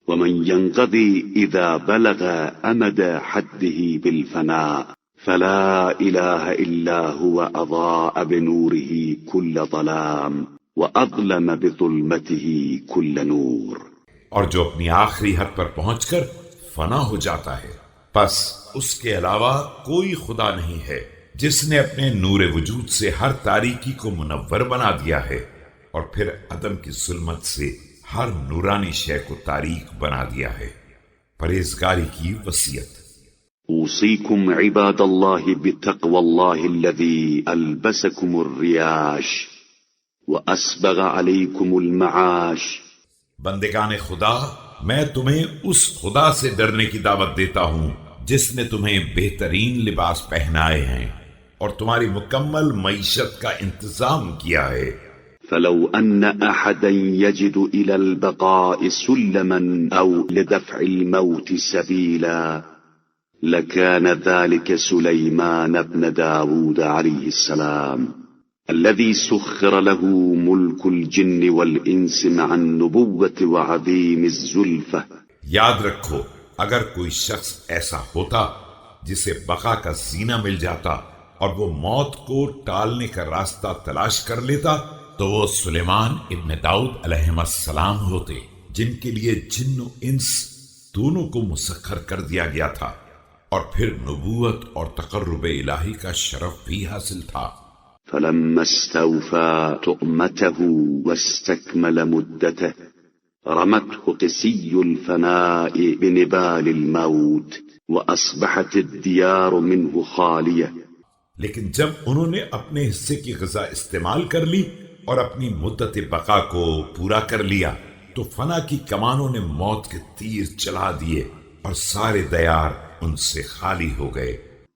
ومن ينقضي إذا بلغ أمد حده بالفناء فلا إله إلا هو أضاء بنوره كل ظلام وأظلم بظلمته كل نور. اور جو اپنی آخری حد پر پہنچ کر فنا ہو جاتا ہے، پس اس کے علاوہ کوئی خدا نہیں ہے جس نے اپنے نور وجود سے ہر تاریکی کو منور بنا دیا ہے اور پھر عدم کی ظلمت سے ہر نورانی شے کو تاریک بنا دیا ہے. پرہیزگاری کی وصیت. أوصيكم عباد الله بتقوى الله الذي ألبسكم الرياش وأسبغ عليكم المعاش. بندگان خدا، میں تمہیں اس خدا سے ڈرنے کی دعوت دیتا ہوں جس نے تمہیں بہترین لباس پہنائے ہیں اور تمہاری مکمل معیشت کا انتظام کیا ہے. فلو أن أحدا يجد إلى البقاء سلما أو لدفع الموت سبيلا لكان ذلك سليمان بن داود عليه السلام الذي سخر له ملك الجن والإنس مع النبوة وعظيم الزلفة. یاد رکھو، اگر کوئی شخص ایسا ہوتا جسے بقا کا زینہ مل جاتا اور وہ موت کو ٹالنے کا راستہ تلاش کر لیتا تو وہ سلیمان ابن داؤد علیہ السلام ہوتے، جن کے لیے جن و انس دونوں کو مسخر کر دیا گیا تھا، اور پھر نبوت اور تقرب الہی کا شرف بھی حاصل تھا. فلما استوفى تؤمته واستكمل مدته رمته قسي الفناء بنبال الموت وأصبحت الديار منه خالية. لیکن جب انہوں نے اپنے حصے کی غذا استعمال کر لی اور اپنی مدت بقا کو پورا کر لیا تو فنا کی کمانوں نے موت کے تیر چلا دیے اور سارے دیار ان سے خالی ہو گئے.